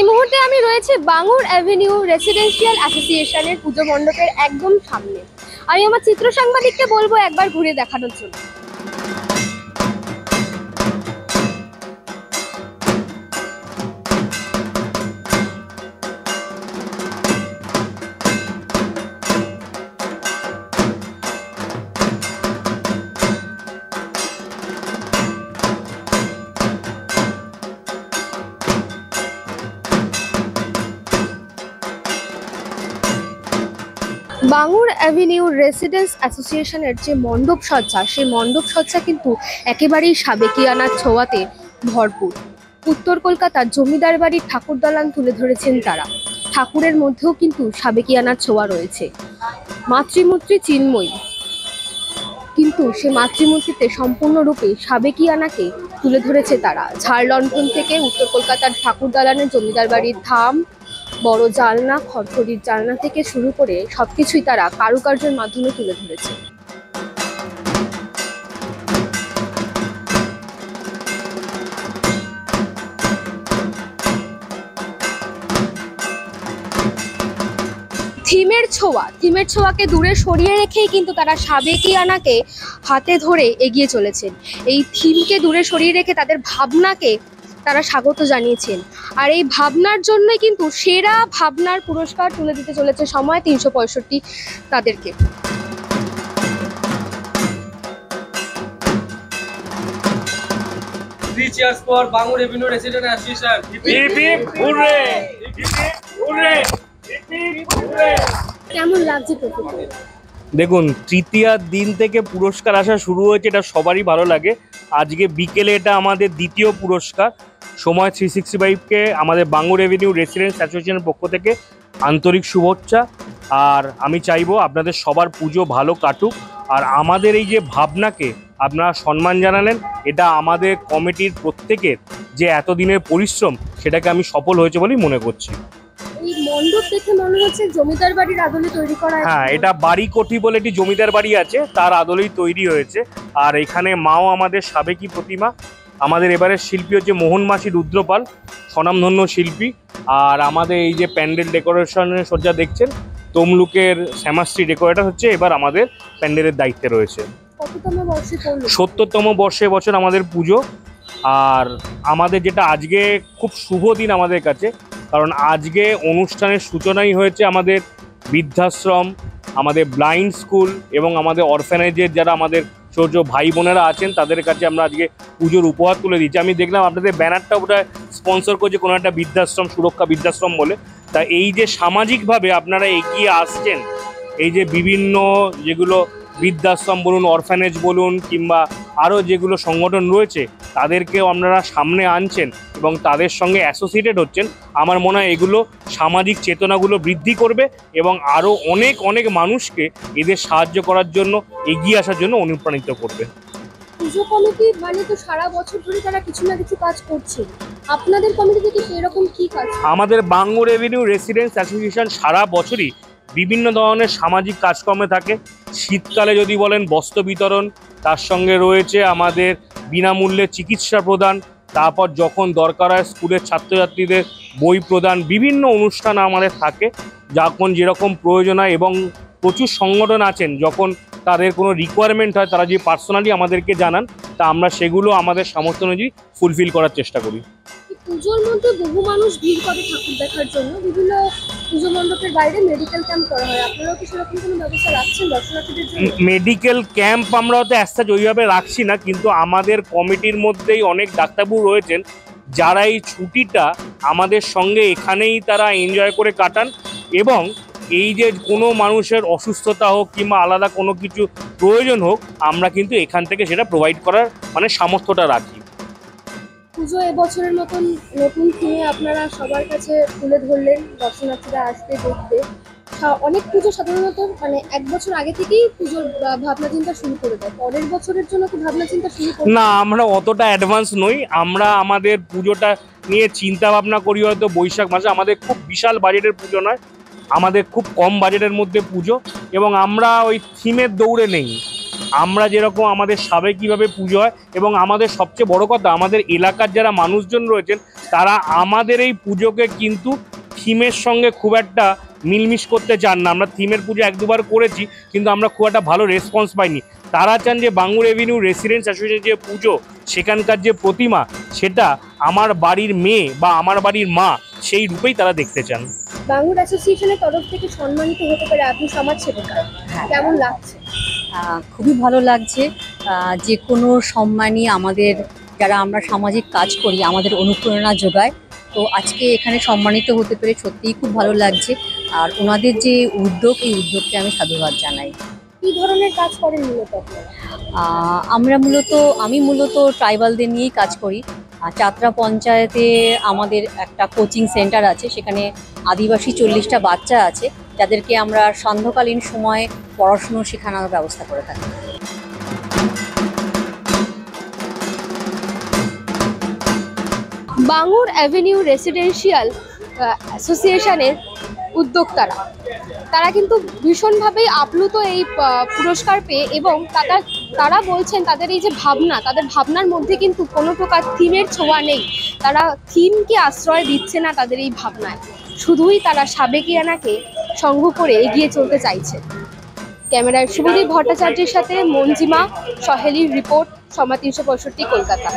এই মুহূর্তে আমি রয়েছে বাঙুর অ্যাভিনিউ রেসিডেন্সিয়াল অ্যাসোসিয়েশনের পুজো মণ্ডপের একদম সামনে। আমি আমার চিত্র সাংবাদিককে বলবো একবার ঘুরে দেখানোর জন্য। বাঙুর অ্যাভিনিউ রেসিডেন্স অ্যাসোসিয়েশনের যে মণ্ডপ সজ্জা, সেই মণ্ডপ সজ্জা কিন্তু একেবারেই সাবেকিয়ানার ছোঁয়াতে ভরপুর। উত্তর কলকাতার জমিদার বাড়ির ঠাকুর দালান তুলে ধরেছেন তারা। ঠাকুরের মধ্যেও কিন্তু সাবেকিয়ানার ছোঁয়া রয়েছে। মাতৃমূর্তি চিন্ময়ী, কিন্তু সে মাতৃমূর্তিতে সম্পূর্ণরূপে সাবেকিয়ানাকে তুলে ধরেছে তারা। ঝাড়লণ্ঠন থেকে উত্তর কলকাতার ঠাকুর দালানের জমিদার বাড়ির ধাম, বড় জালনা, খড়খড়ির জালনা থেকে শুরু করে সবকিছুই তারা কারুকার্যের মাধ্যমে তুলে ধরেছে। থিমের ছোঁয়াকে দূরে সরিয়ে রেখেই কিন্তু তারা সাবেকিয়ানাকে হাতে ধরে এগিয়ে চলেছেন। এই থিমকে দূরে সরিয়ে রেখে তাদের ভাবনাকে তারা স্বাগত জানিয়েছেন। আর এই ভাবনার জন্যই কিন্তু সেরা ভাবনার পুরস্কার তুলে দিতে চলেছে সময় 365 তাদেরকে। Cheers for Bangur Avenue Resident Association. Hip hip hooray! Hip hip hooray! Hip hip hooray! কেমন লাগছে প্রকৃতি? দেখুন, তৃতীয়ার দিন থেকে পুরস্কার আসা শুরু হয়েছে, এটা সবারই ভালো লাগে। আজকে বিকেলে এটা আমাদের দ্বিতীয় পুরস্কার। সময় 365কে আমাদের বাঙুর এভিনিউ রেসিডেন্স অ্যাসোসিয়েশনের পক্ষ থেকে আন্তরিক শুভেচ্ছা। আর আমি চাইবো আপনাদের সবার পুজো ভালো কাটুক। আর আমাদের এই যে ভাবনাকে আপনারা সম্মান জানালেন, এটা আমাদের কমিটির প্রত্যেকের যে এতদিনের পরিশ্রম, সেটাকে আমি সফল হয়েছে বলেই মনে করছি। এই মণ্ডপ দেখে মনে হচ্ছে জমিদার বাড়ির আদলে তৈরি করা। হ্যাঁ, এটা বাড়ি কোঠি বলে একটি জমিদার বাড়ি আছে, তার আদলেই তৈরি হয়েছে। আর এখানে মাও আমাদের সাবেকি প্রতিমা। আমাদের এবারের শিল্পী হচ্ছে মোহন মাসি রুদ্রপাল, স্বনামধন্য শিল্পী। আর আমাদের এই যে প্যান্ডেল ডেকোরেশনের সজ্জা দেখছেন, তমলুকের শ্যামাশ্রী ডেকোরেটর হচ্ছে এবার আমাদের প্যান্ডেলের দায়িত্বে রয়েছে। কততম বর্ষে পড়লো? 70তম বর্ষে এবছর আমাদের পুজো। আর আমাদের যেটা আজকে খুব শুভ দিন আমাদের কাছে, কারণ আজকে অনুষ্ঠানের সূচনাই হয়েছে আমাদের বৃদ্ধাশ্রম, আমাদের ব্লাইন্ড স্কুল এবং আমাদের অরফ্যানেজের যারা আমাদের ছোট ভাই বোনেরা আছেন, তাদের কাছে আমরা আজকে পুজোর উপহার তুলে দিচ্ছি। আমি দেখলাম আপনাদের ব্যানারটা ওটা স্পন্সর করছে কোনো একটা বৃদ্ধাশ্রম, সুরক্ষা বৃদ্ধাশ্রম বলে। তা এই যে সামাজিকভাবে আপনারা এগিয়ে আসছেন, এই যে বিভিন্ন যেগুলো বৃদ্ধাশ্রম বলুন, অরফ্যানেজ বলুন, কিংবা আরও যেগুলো সংগঠন রয়েছে, তাদেরকেও আপনারা সামনে আনছেন এবং তাদের সঙ্গে অ্যাসোসিয়েটেড হচ্ছেন, আমার মনে হয় এগুলো সামাজিক চেতনাগুলো বৃদ্ধি করবে এবং আরও অনেক অনেক মানুষকে এদের সাহায্য করার জন্য, এগিয়ে আসার জন্য অনুপ্রাণিত করবে। পুজো কমিটি মানে তো সারা বছর ধরে তারা কিছু না কিছু কাজ করছে। আপনাদের কমিটি থেকে এরকম কি কাজ? আমাদের বাঙুর এভিনিউ রেসিডেন্স অ্যাসোসিয়েশন সারা বছরই বিভিন্ন ধরনের সামাজিক কাজকর্মে থাকে। শীতকালে যদি বলেন বস্ত্র বিতরণ, তার সঙ্গে রয়েছে আমাদের বিনামূল্যে চিকিৎসা প্রদান, তারপর যখন দরকার হয় স্কুলের ছাত্রছাত্রীদের বই প্রদান, বিভিন্ন অনুষ্ঠান আমাদের থাকে যখন যেরকম প্রয়োজন হয়। এবং প্রচুর সংগঠন আছেন, যখন তাদের কোনো রিকোয়ারমেন্ট হয় তারা যে পার্সোনালি আমাদেরকে জানান, তা আমরা সেগুলো আমাদের সামর্থ্য অনুযায়ী ফুলফিল করার চেষ্টা করি। পুজোর মধ্যে বহু মানুষ ভিড় করে ঠাকুর দেখার জন্য। বিভিন্ন পুজো মণ্ডপের বাইরে মেডিকেল ক্যাম্প করা হয়, আপনারাও কি সেরকম কোনো ব্যবস্থা রাখছেন দর্শনার্থীদের জন্য? মেডিকেল ক্যাম্প আমরা তো অ্যাজ ওইভাবে রাখছি না, কিন্তু আমাদের কমিটির মধ্যেই অনেক ডাক্তারবাবু রয়েছেন যারা এই ছুটিটা আমাদের সঙ্গে এখানেই তারা এনজয় করে কাটান। এবং এই যে কোনো মানুষের অসুস্থতা হোক কিংবা আলাদা কোনো কিছু প্রয়োজন হোক, আমরা কিন্তু এখান থেকে সেটা প্রোভাইড করার মানে সামর্থ্যটা রাখি। পুজো এবছরের মতন নতুন থিমে আপনারা সবার কাছে তুলে ধরলেন, দর্শনার্থীরা আসবে দেখতে। অনেক পুজো সাধারণত মানে এক বছর আগে থেকেই পুজোর ভাবনা চিন্তা শুরু করে দেয়। পরের বছরের জন্য কি ভাবনা চিন্তা শুরু করে? না, আমরা অতটা অ্যাডভান্স নই। আমরা আমাদের পুজোটা নিয়ে চিন্তা ভাবনা করি হয়তো বৈশাখ মাসে। আমাদের খুব বিশাল বাজেটের পুজো নয়, আমাদের খুব কম বাজেটের মধ্যে পুজো, এবং আমরা ওই থিমের দৌড়ে নেই। আমরা যেরকম আমাদের সাবেকিভাবে পুজো হয়, এবং আমাদের সবচেয়ে বড় কথা আমাদের এলাকার যারা মানুষজন রয়েছেন তারা আমাদের এই পুজোকে কিন্তু থিমের সঙ্গে খুব একটা মিলমিশ করতে চান না। আমরা থিমের পুজো 1-2বার করেছি, কিন্তু আমরা খুব একটা ভালো রেসপন্স পাইনি। তারা চান যে বাঙুর এভিনিউ রেসিডেন্টস অ্যাসোসিয়েশনের যে পুজো, সেখানকার যে প্রতিমা, সেটা আমার বাড়ির মেয়ে বা আমার বাড়ির মা সেই রূপেই তারা দেখতে চান। বাঙুর অ্যাসোসিয়েশনের তরফ থেকে সম্মানিত হতে পারে আপনি সমাজসেবিকা, কেমন লাগছে? খুবই ভালো লাগছে। যে কোনো সম্মানই আমাদের, যারা আমরা সামাজিক কাজ করি, আমাদের অনুপ্রেরণা যোগায়। তো আজকে এখানে সম্মানিত হতে পেরে সত্যিই খুব ভালো লাগছে। আর ওনাদের যে উদ্যোগ, এই উদ্যোগকে আমি সাধুবাদ জানাই। কি ধরনের কাজ করেন মূলত আপনারা? আমি মূলত ট্রাইবালদের নিয়েই কাজ করি। চাতরা পঞ্চায়েতে আমাদের একটা কোচিং সেন্টার আছে, সেখানে আদিবাসী 40টা বাচ্চা আছে, যাদেরকে আমরা সান্ধ্যকালীন সময়ে পড়াশুনো শেখানোর ব্যবস্থা করে থাকি। বাঙুর অ্যাভিনিউ রেসিডেন্সিয়াল অ্যাসোসিয়েশনের উদ্যোক্তারা তারা কিন্তু ভীষণভাবেই আপ্লুত এই পুরস্কার পেয়ে, এবং তারা বলছেন তাদের এই যে ভাবনা, তাদের ভাবনার মধ্যে কিন্তু কোনো প্রকার থিমের ছোঁয়া নেই। তারা থিমকে আশ্রয় দিচ্ছে না তাদের এই ভাবনায়, শুধুই তারা সাবেকিয়ানাকে সঙ্গ করে এগিয়ে চলতে চাইছে। ক্যামেরায় শুভদীপ ভট্টাচার্যের সাথে মঞ্জিমা সহেলির রিপোর্ট, সময় 365 কলকাতা।